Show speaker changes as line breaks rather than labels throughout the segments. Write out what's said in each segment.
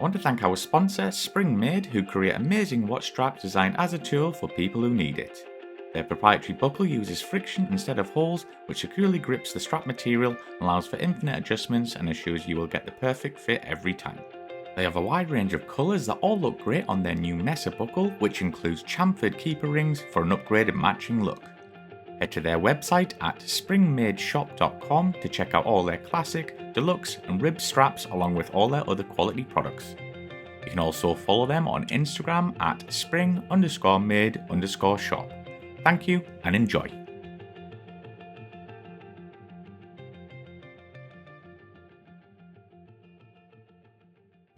I want to thank our sponsor, Spring Made, who create amazing watch straps designed as a tool for people who need it. Their proprietary buckle uses friction instead of holes, which securely grips the strap material, allows for infinite adjustments, and assures you will get the perfect fit every time. They have a wide range of colours that all look great on their new Mesa buckle, which includes chamfered keeper rings for an upgraded matching look. Head to their website at springmadeshop.com to check out all their classic, deluxe and ribbed straps along with all their other quality products. You can also follow them on Instagram at spring_made_shop. Thank you and enjoy.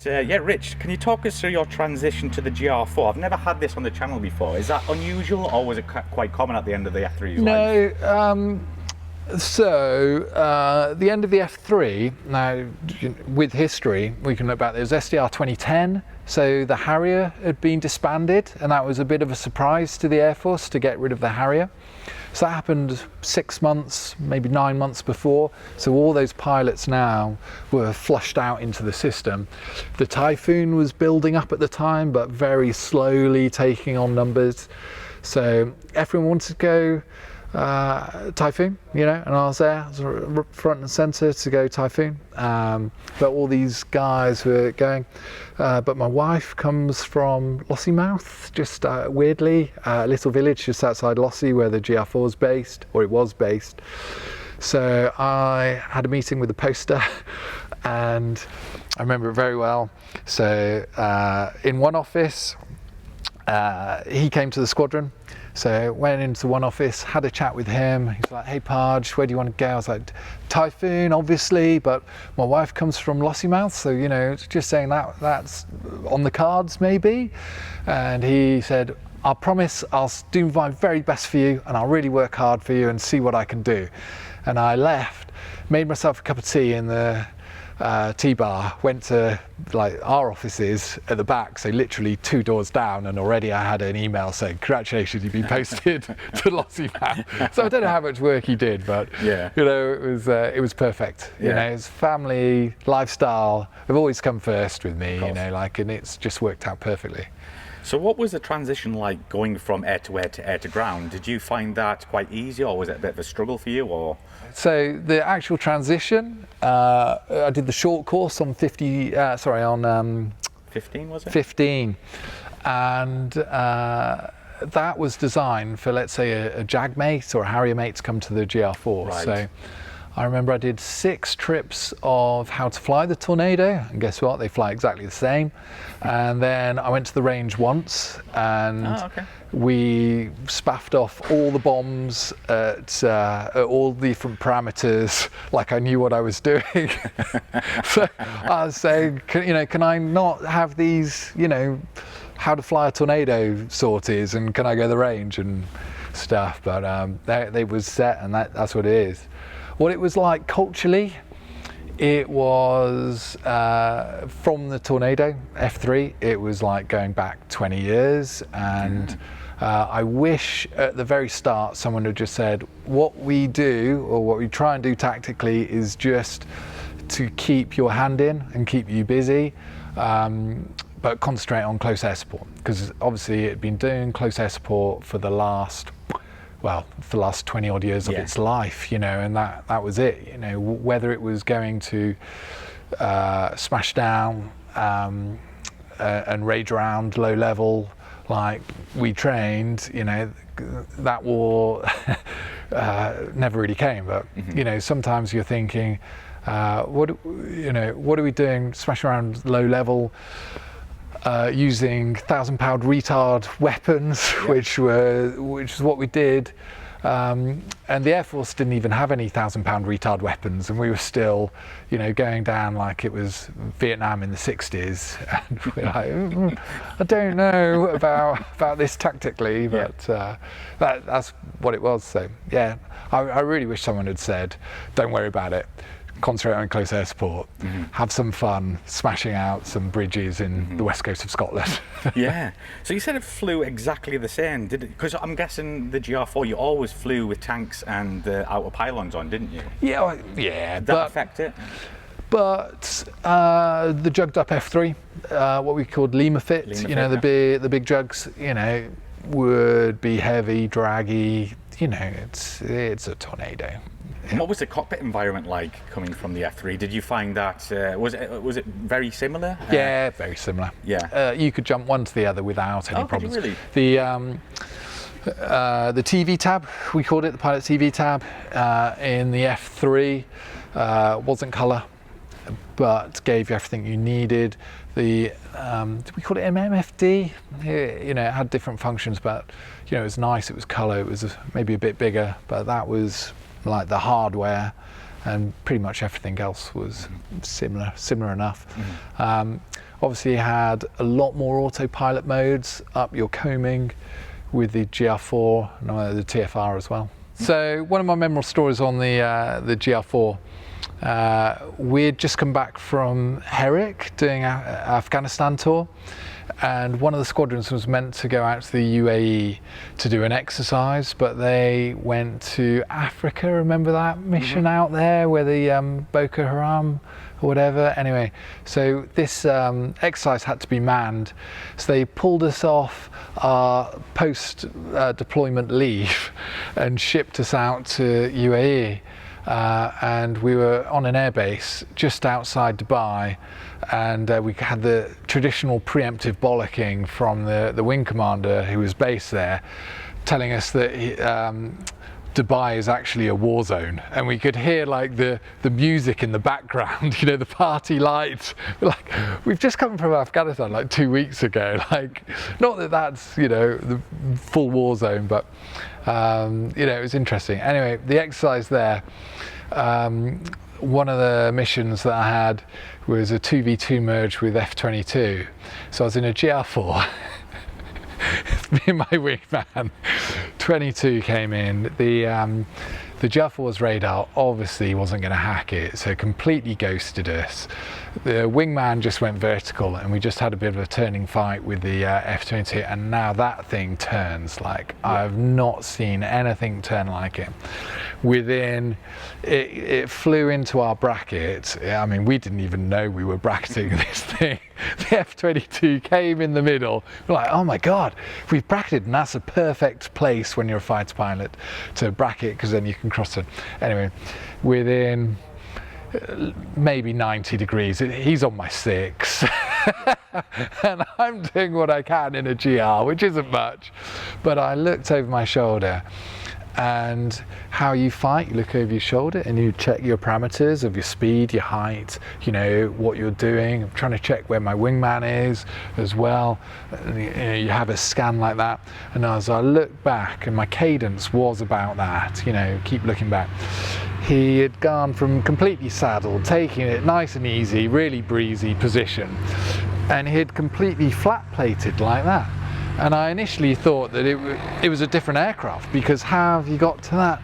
Rich, can you talk us through your transition to the GR4? I've never had this on the channel before. Is that unusual, or was it quite common at the end of the F3's life?
No, the end of the F3, now with history, we can look back, there was SDR 2010, so the Harrier had been disbanded, and that was a bit of a surprise to the Air Force to get rid of the Harrier. So that happened 6 months, maybe 9 months before. So all those pilots now were flushed out into the system. The Typhoon was building up at the time, but very slowly taking on numbers. So everyone wanted to go Typhoon, and I was there, I was front and center to go Typhoon. But all these guys were going. But my wife comes from Lossiemouth, just weirdly, a little village just outside Lossie where the GR4 is based, or it was based. So I had a meeting with the poster, and I remember it very well. So in one office, he came to the squadron. So went into one office, had a chat with him. He's like, "Hey Parge, where do you want to go?" I was like, "Typhoon, obviously, but my wife comes from Lossiemouth, so just saying that's on the cards maybe." And he said, "I'll promise I'll do my very best for you, and I'll really work hard for you and see what I can do." And I left, made myself a cup of tea in the tea bar, went to our offices at the back, so literally 2 doors down, and already I had an email saying, "Congratulations, you've been posted to Lossiemouth." So I don't know how much work he did, but it was perfect. His family, lifestyle have always come first with me, and it's just worked out perfectly.
So what was the transition like going from air to air to air to ground? Did you find that quite easy, or was it a bit of a struggle for you? Or
so the actual transition, I did the short course on 15, was it? 15, and that was designed for, let's say, a Jag mate or a Harrier mate to come to the GR4.
Right.
So I remember I did 6 trips of how to fly the Tornado, and guess what? They fly exactly the same. And then I went to the range once, and we spaffed off all the bombs at all the different parameters, like I knew what I was doing. So I was saying, can I not have these, how to fly a Tornado sorties, and can I go the range and stuff? But they was set, and that's what it is. What it was like culturally, it was from the Tornado F3, it was like going back 20 years, and I wish at the very start someone had just said, what we do, or what we try and do tactically, is just to keep your hand in and keep you busy, but concentrate on close air support, because obviously it had been doing close air support for the last 20 odd years of its life, and that was it, whether it was going to smash down and rage around low level like we trained, that war never really came. But sometimes you're thinking, what are we doing smashing around low level, using 1,000-pound retard weapons, which is what we did, and the Air Force didn't even have any 1,000-pound retard weapons, and we were still, going down like it was Vietnam in the 60s, and we're like, I don't know about this tactically, but that's what it was. So I really wish someone had said, don't worry about it. Concentrate on close air support, have some fun smashing out some bridges in the west coast of Scotland.
Yeah. So you said it flew exactly the same, did it? Because I'm guessing the GR4, you always flew with tanks and outer pylons on, didn't you?
Yeah.
Did that affect it?
But the jugged up F3, what we called Lima Fit, the big jugs, would be heavy, draggy. It's a Tornado.
And what was the cockpit environment like coming from the F3? Did you find that was it very similar?
Yeah, very similar.
Yeah,
you could jump one to the other without any problems.
Really?
The TV tab, we called it the pilot TV tab, in the F3 wasn't colour, but gave you everything you needed. Did we call it MMFD? It had different functions, but it was nice. It was colour. It was maybe a bit bigger, but that was like the hardware, and pretty much everything else was similar enough. Obviously, you had a lot more autopilot modes, up your combing with the GR4 and the TFR as well. So one of my memorable stories on the GR4. We'd just come back from Herrick doing an Afghanistan tour, and one of the squadrons was meant to go out to the UAE to do an exercise, but they went to Africa. Remember that mission out there where the Boko Haram or whatever? Anyway, so this exercise had to be manned, so they pulled us off our post deployment leave and shipped us out to UAE. And we were on an airbase just outside Dubai, and we had the traditional preemptive bollocking from the wing commander who was based there, telling us that Dubai is actually a war zone, and we could hear like the music in the background, the party lights. Like, we've just come from Afghanistan like 2 weeks ago. Like, not that that's the full war zone, but it was interesting. Anyway, the exercise there. One of the missions that I had was a 2v2 merge with F-22. So I was in a GR4. Me and my wingman. 22 came in. The GR4's radar obviously wasn't going to hack it, so completely ghosted us. The wingman just went vertical, and we just had a bit of a turning fight with the F-22, and now that thing turns like I've not seen anything turn like it. It flew into our bracket. I mean, we didn't even know we were bracketing this thing. The F-22 came in the middle. We're like, oh my God, we've bracketed, and that's a perfect place when you're a fighter pilot to bracket, because then you can cross it. Anyway, within maybe 90 degrees, he's on my 6. And I'm doing what I can in a GR, which isn't much. But I looked over my shoulder, and how you fight, you look over your shoulder and you check your parameters of your speed, your height, what you're doing. I'm trying to check where my wingman is as well. You have a scan like that. And as I look back, and my cadence was about that, keep looking back. He had gone from completely saddled, taking it nice and easy, really breezy position, and he had completely flat plated like that. And I initially thought that it was a different aircraft, because how have you got to that?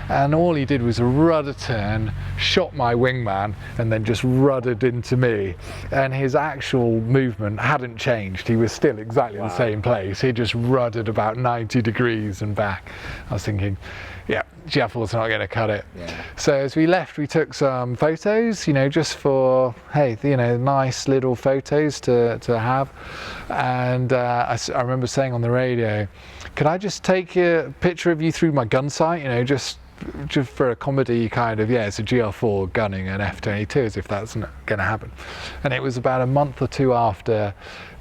And all he did was a rudder turn, shot my wingman, and then just ruddered into me. And his actual movement hadn't changed. He was still exactly the same place. He just ruddered about 90 degrees and back. I was thinking, yeah, GR4's not going to cut it. Yeah. So as we left, we took some photos, just for, hey, nice little photos to have. And I remember saying on the radio, could I just take a picture of you through my gun sight, just for a comedy kind of, it's a GR4 gunning an F-22, as if that's not going to happen. And it was about a month or two after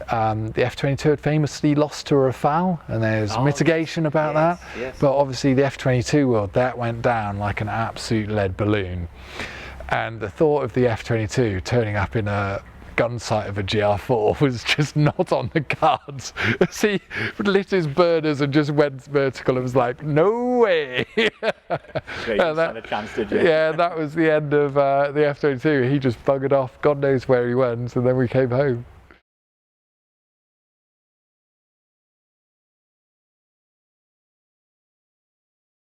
the F-22 had famously lost to a Rafale, and there's mitigation about that. Yes. But obviously the F-22 world, that went down like an absolute lead balloon. And the thought of the F-22 turning up in a gun sight of a GR4 was just not on the cards. He lit his burners and just went vertical and was like, no way. That was the end of the F-22. He just buggered off, God knows where he went, and then we came home.